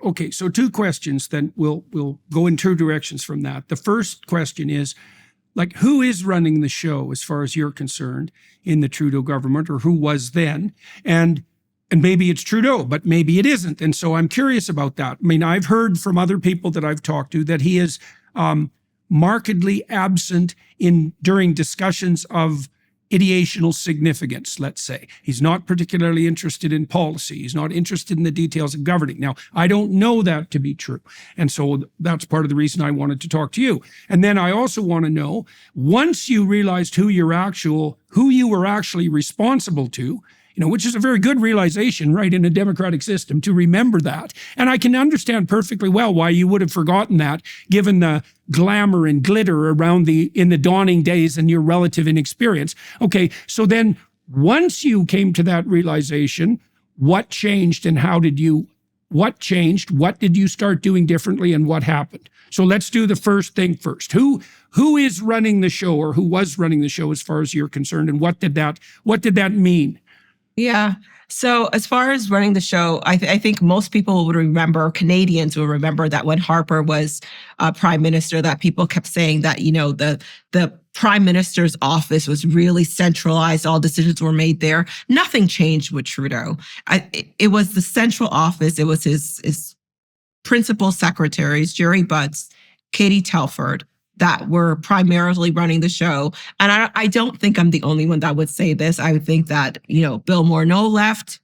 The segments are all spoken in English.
okay, so two questions then. We'll go in two directions from that. The first question is, like, who is running the show as far as you're concerned in the Trudeau government, or who was then? And maybe it's Trudeau, but maybe it isn't. And so I'm curious about that. I mean, I've heard from other people that I've talked to that he is markedly absent during discussions of ideational significance, let's say. He's not particularly interested in policy. He's not interested in the details of governing. Now, I don't know that to be true. And so that's part of the reason I wanted to talk to you. And then I also want to know, once you realized who you were actually responsible to, which is a very good realization, right, in a democratic system, to remember that. And I can understand perfectly well why you would have forgotten that, given the glamour and glitter in the dawning days and your relative inexperience. Okay, so then once you came to that realization, what changed and what changed? What did you start doing differently, and what happened? So let's do the first thing first. Who is running the show, or who was running the show as far as you're concerned, and what did that mean? Yeah. So as far as running the show, I think most people would remember, Canadians will remember that when Harper was prime minister, that people kept saying that, the prime minister's office was really centralized. All decisions were made there. Nothing changed with Trudeau. It was the central office. It was his principal secretaries, Jerry Butts, Katie Telford, that were primarily running the show. And I don't think I'm the only one that would say this. I would think that, Bill Morneau left,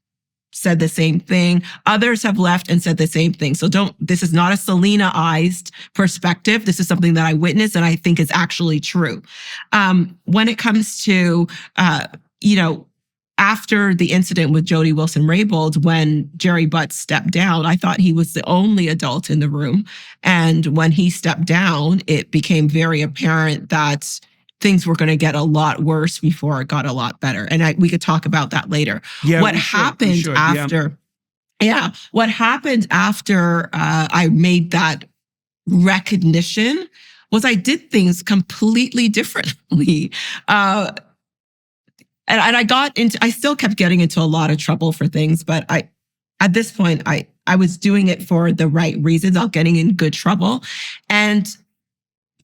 said the same thing. Others have left and said the same thing. So this is not a Celina-ized perspective. This is something that I witnessed and I think is actually true. When it comes to, after the incident with Jody Wilson-Raybould, when Jerry Butts stepped down, I thought he was the only adult in the room. And when he stepped down, it became very apparent that things were going to get a lot worse before it got a lot better. And we could talk about that later. Yeah, what happened after I made that recognition was I did things completely differently. And I still kept getting into a lot of trouble for things, but at this point, I was doing it for the right reasons. I was getting in good trouble. And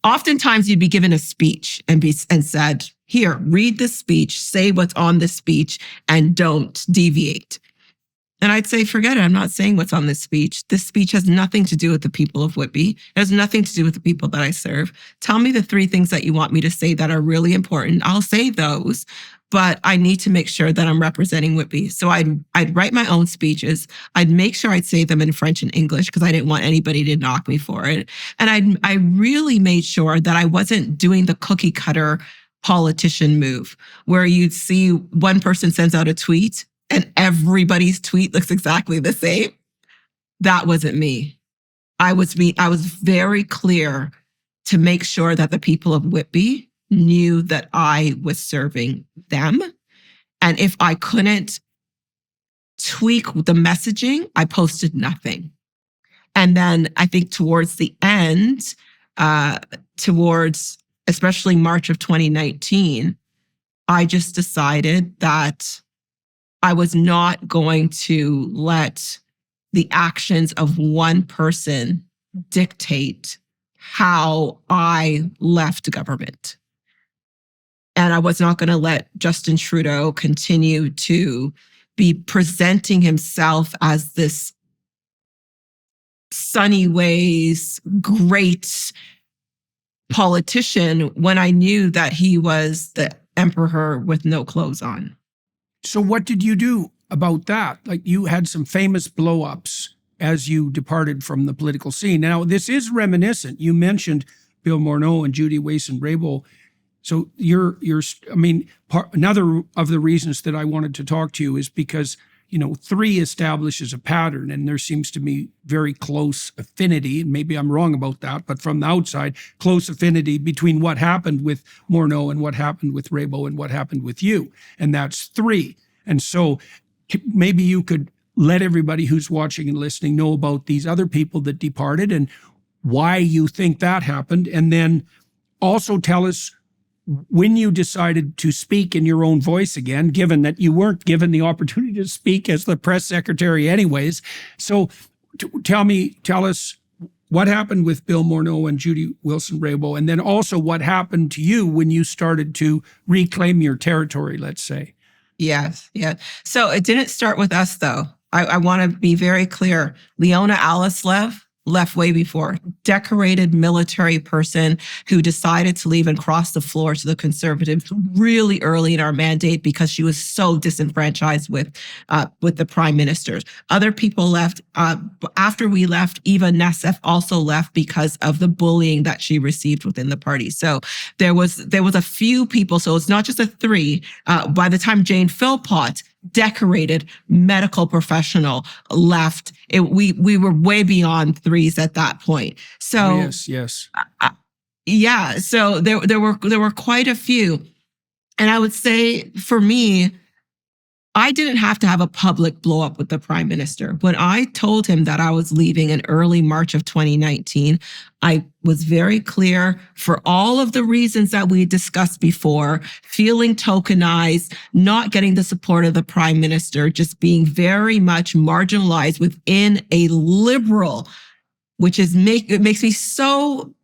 oftentimes you'd be given a speech and said, here, read the speech, say what's on the speech, and don't deviate. And I'd say, forget it. I'm not saying what's on this speech. This speech has nothing to do with the people of Whitby. It has nothing to do with the people that I serve. Tell me the three things that you want me to say that are really important. I'll say those, but I need to make sure that I'm representing Whitby. So I'd write my own speeches. I'd make sure I'd say them in French and English because I didn't want anybody to knock me for it. And I really made sure that I wasn't doing the cookie cutter politician move where you'd see one person sends out a tweet and everybody's tweet looks exactly the same. That wasn't me. I was very clear to make sure that the people of Whitby knew that I was serving them. And if I couldn't tweak the messaging, I posted nothing. And then I think towards the end, towards especially March of 2019, I just decided that I was not going to let the actions of one person dictate how I left government. And I was not going to let Justin Trudeau continue to be presenting himself as this sunny ways, great politician when I knew that he was the emperor with no clothes on. So what did you do about that? Like, you had some famous blow-ups as you departed from the political scene. Now, this is reminiscent. You mentioned Bill Morneau and Judy Wilson-Raybould. So another of the reasons that I wanted to talk to you is because, 3 establishes a pattern, and there seems to be very close affinity, and maybe I'm wrong about that, but from the outside, close affinity between what happened with Morneau and what happened with Raybould and what happened with you. And that's 3. And so maybe you could let everybody who's watching and listening know about these other people that departed and why you think that happened. And then also tell us when you decided to speak in your own voice again, given that you weren't given the opportunity to speak as the press secretary anyways. So tell us what happened with Bill Morneau and Judy Wilson-Raybould, and then also what happened to you when you started to reclaim your territory, let's say. Yes, yeah. So it didn't start with us, though. I want to be very clear. Leona Alleslev left way before. Decorated military person who decided to leave and cross the floor to the Conservatives really early in our mandate because she was so disenfranchised with the prime ministers. Other people left. After we left, Eva Nessef also left because of the bullying that she received within the party. So there was a few people. So it's not just a three. By the time Jane Philpott, decorated medical professional, left, we were way beyond threes at that point. So yes. Yeah. So there were quite a few, and I would say for me, I didn't have to have a public blow up with the prime minister. When I told him that I was leaving in early March of 2019, I was very clear for all of the reasons that we discussed before, feeling tokenized, not getting the support of the prime minister, just being very much marginalized within a liberal, which is it makes me so.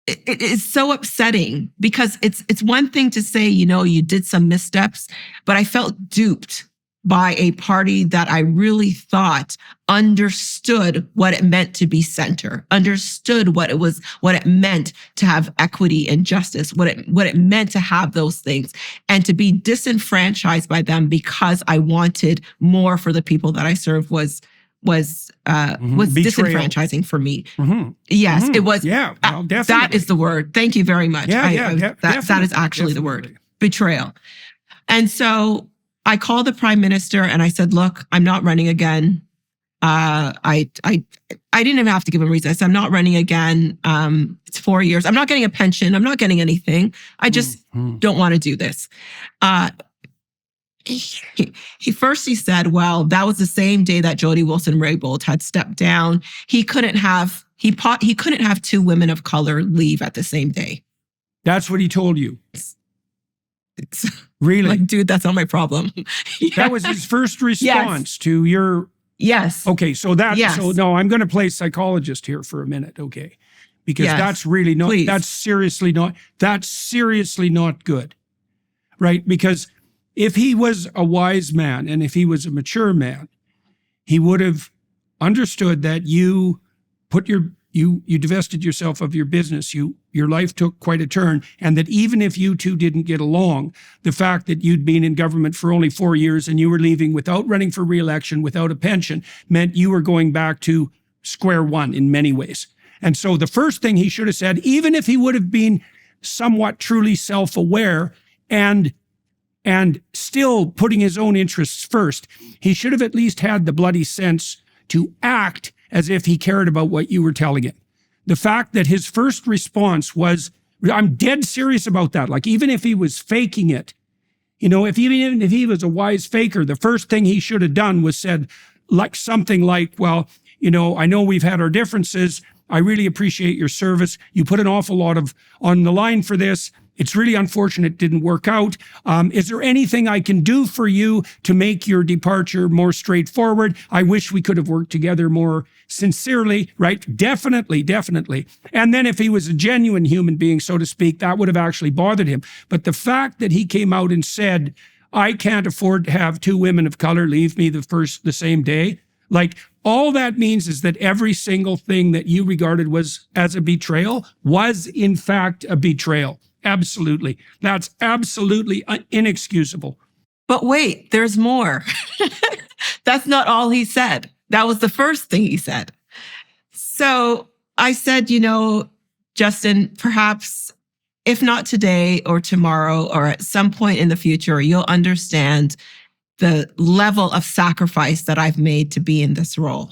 It is so upsetting because it's one thing to say, you did some missteps, but I felt duped by a party that I really thought understood what it meant to be center, understood what it meant to have equity and justice, what it meant to have those things, and to be disenfranchised by them because I wanted more for the people that I served was disenfranchising for me. Mm-hmm. Yes, it was. Yeah, well, definitely. That is the word. Thank you very much. That is actually the word. Betrayal. And so I called the prime minister and I said, look, I'm not running again. I didn't even have to give him a reason. I said, I'm not running again. It's 4 years. I'm not getting a pension. I'm not getting anything. I just don't want to do this. He said, well, that was the same day that Jody Wilson-Raybould had stepped down. He couldn't have two women of color leave at the same day. That's what he told you. Really? Like, dude, that's not my problem. That was his first response to your. Yes. Okay. So no, I'm going to play psychologist here for a minute. Okay. Because that's really not, that's seriously not good. Right? Because if he was a wise man and if he was a mature man, he would have understood that you divested yourself of your business. Your life took quite a turn. And that even if you two didn't get along, the fact that you'd been in government for only 4 years and you were leaving without running for re-election, without a pension, meant you were going back to square one in many ways. And so the first thing he should have said, even if he would have been somewhat truly self-aware and still putting his own interests first, he should have at least had the bloody sense to act as if he cared about what you were telling him. The fact that his first response was, I'm dead serious about that. Like, even if he was faking it, if he was a wise faker, the first thing he should have done was said like something like, well, I know we've had our differences. I really appreciate your service. You put an awful lot on the line for this. It's really unfortunate it didn't work out. Is there anything I can do for you to make your departure more straightforward? I wish we could have worked together more sincerely, right? Definitely. And then if he was a genuine human being, so to speak, that would have actually bothered him. But the fact that he came out and said, I can't afford to have two women of color leave me the same day, like, all that means is that every single thing that you regarded as a betrayal was in fact a betrayal. Absolutely. That's absolutely inexcusable. But wait, there's more. That's not all he said. That was the first thing he said. So I said, Justin, perhaps if not today or tomorrow or at some point in the future, you'll understand the level of sacrifice that I've made to be in this role.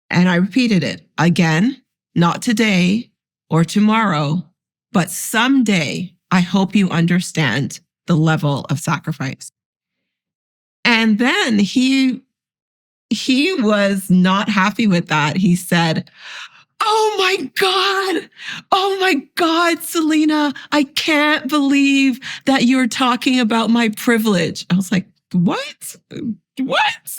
And I repeated it again, not today or tomorrow, but someday, I hope you understand the level of sacrifice. And then he was not happy with that. He said, oh my God, Celina, I can't believe that you're talking about my privilege. I was like, what? What?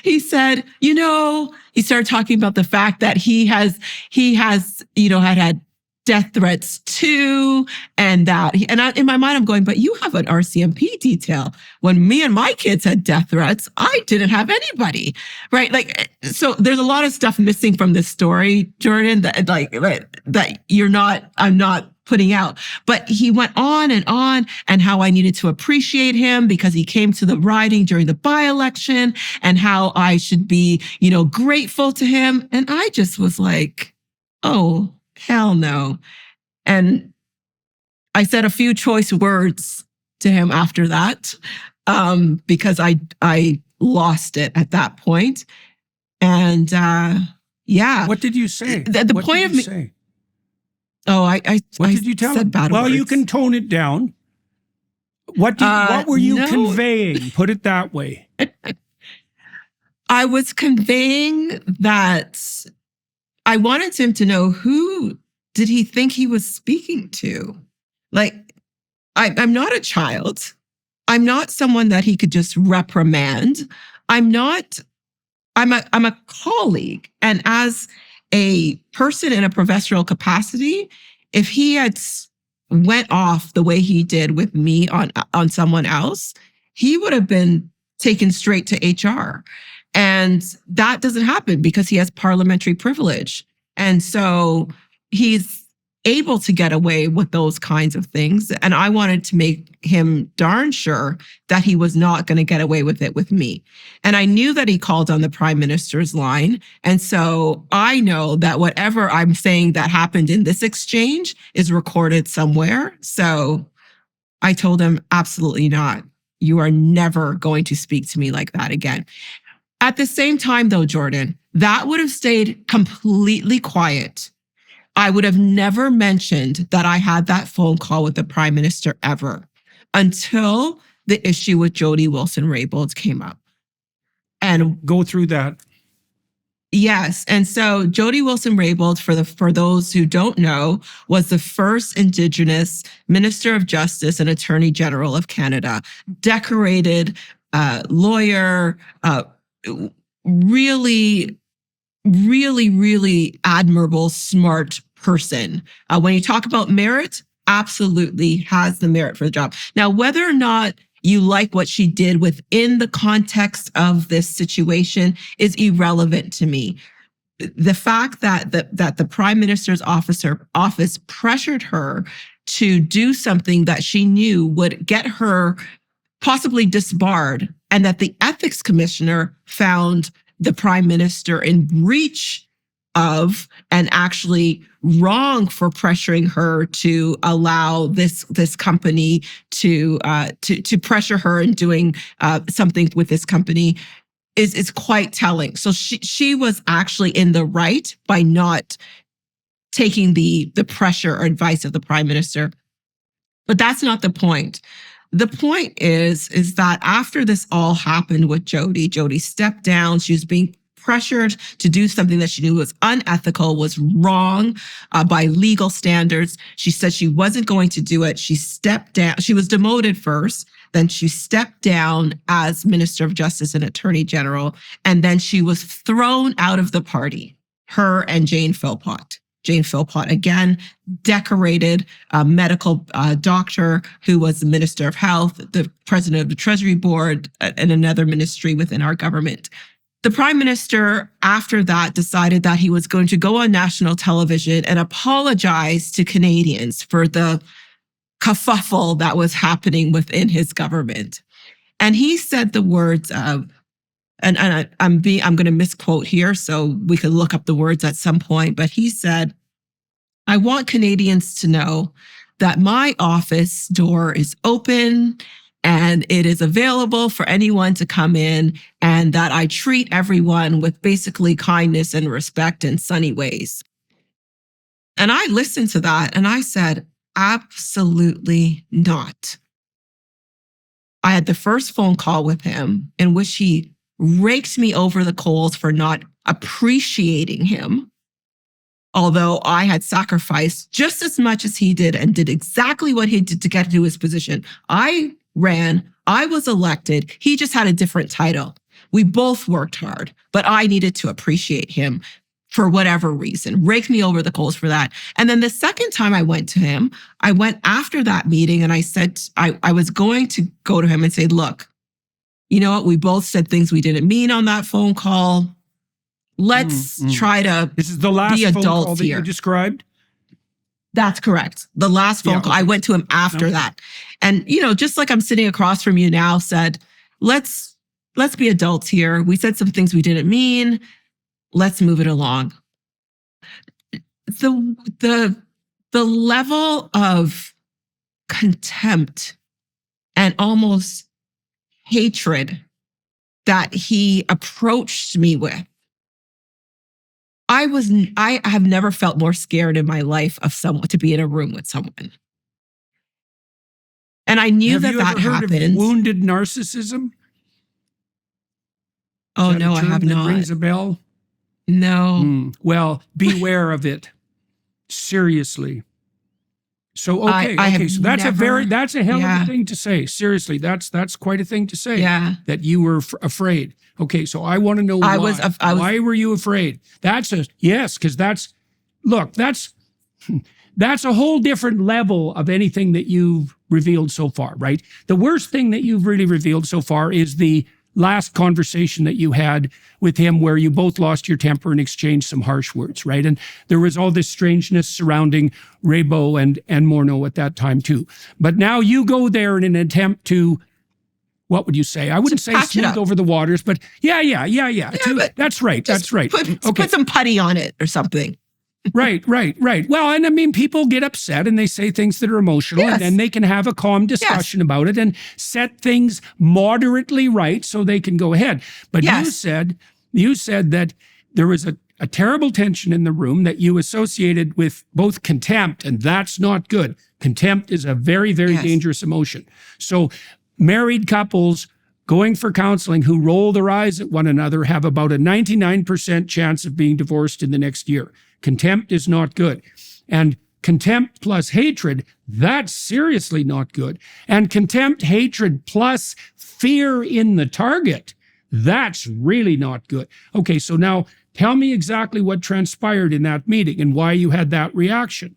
He said, he started talking about the fact that he has, had death threats too. And that, in my mind, I'm going, but you have an RCMP detail. When me and my kids had death threats, I didn't have anybody, right? Like, so there's a lot of stuff missing from this story, Jordan, that I'm not putting out. But he went on and how I needed to appreciate him because he came to the riding during the by-election and how I should be, grateful to him. And I just was like, oh, hell no. And I said a few choice words to him after that because I lost it at that point. And yeah. What did you say? The point of me. Say? Oh, what did you tell him? Bad well, words. You can tone it down. What were you conveying? Put it that way. I was conveying that I wanted him to know who did he think he was speaking to. Like, I'm not a child. I'm not someone that he could just reprimand. I'm a colleague. And as a person in a professional capacity, if he had went off the way he did with me on someone else, he would have been taken straight to HR. And that doesn't happen because he has parliamentary privilege. And so he's able to get away with those kinds of things. And I wanted to make him darn sure that he was not going to get away with it with me. And I knew that he called on the prime minister's line. And so I know that whatever I'm saying that happened in this exchange is recorded somewhere. So I told him, absolutely not. You are never going to speak to me like that again. At the same time, though, Jordan, that would have stayed completely quiet. I would have never mentioned that I had that phone call with the prime minister ever until the issue with Jody Wilson-Raybould came up. And go through that. Yes. And so Jody Wilson-Raybould, for those who don't know, was the first Indigenous Minister of Justice and Attorney General of Canada, decorated lawyer, really, really, really admirable, smart person. When you talk about merit, absolutely has the merit for the job. Now, whether or not you like what she did within the context of this situation is irrelevant to me. The fact that the prime minister's office pressured her to do something that she knew would get her possibly disbarred, and that the ethics commissioner found the prime minister in breach of and actually wrong for pressuring her to allow this company to pressure her in doing something with this company is quite telling. So she was actually in the right by not taking the pressure or advice of the prime minister. But that's not the point. The point is that after this all happened with Jody stepped down. She was being pressured to do something that she knew was unethical, was wrong by legal standards. She said she wasn't going to do it. She stepped down. She was demoted first. Then she stepped down as Minister of Justice and Attorney General. And then she was thrown out of the party, her and Jane Philpott. Jane Philpott, again, decorated medical doctor who was the Minister of Health, the president of the Treasury Board, and another ministry within our government. The prime minister, after that, decided that he was going to go on national television and apologize to Canadians for the kerfuffle that was happening within his government. And he said the words of, and I'm going to misquote here, so we could look up the words at some point, but he said, "I want Canadians to know that my office door is open and it is available for anyone to come in, and that I treat everyone with basically kindness and respect and sunny ways." And I listened to that and I said, absolutely not. I had the first phone call with him in which he raked me over the coals for not appreciating him, although I had sacrificed just as much as he did and did exactly what he did to get to his position. I ran I was elected. He just had a different title. We both worked hard, but I needed to appreciate him for whatever reason, rake me over the coals for that. And then the second time I went to him, I went after that meeting and I said, I was going to go to him and say, look, you know what? We both said things we didn't mean on that phone call. Let's try to This is the last be phone call adults that here. you described? That's correct. The last phone call, I went to him after that. And, you know, just like I'm sitting across from you now, said, let's be adults here. We said some things we didn't mean. Let's move it along. The level of contempt and almost hatred that he approached me with, I have never felt more scared in my life of someone to be in a room with someone. And I knew Have you that ever heard happened. of wounded narcissism? Oh, Is that no, a I term have that not. rings a bell? No. Well, beware of it. Seriously. So okay, I have so that's a hell of yeah. a thing to say. Seriously, that's quite a thing to say. Yeah. That you were afraid. Okay, so I want to know why. Why were you afraid? Because that's a whole different level of anything that you've revealed so far, right? The worst thing that you've really revealed so far is the last conversation that you had with him where you both lost your temper and exchanged some harsh words, right? And there was all this strangeness surrounding Raybould and Morneau at that time too. But now you go there in an attempt to, what would you say? I wouldn't say smooth over the waters, but yeah. But that's right. Put some putty on it or something. Right. Well, and I mean, people get upset and they say things that are emotional, Yes. and then they can have a calm discussion about it and set things moderately right so they can go ahead. But Yes. you said that there was a terrible tension in the room that you associated with both contempt, and that's not good. Contempt is a very, very dangerous emotion. So married couples going for counseling who roll their eyes at one another have about a 99% chance of being divorced in the next year. Contempt is not good. And contempt plus hatred, that's seriously not good. And contempt, hatred plus fear in the target, that's really not good. Okay, so now tell me exactly what transpired in that meeting and why you had that reaction.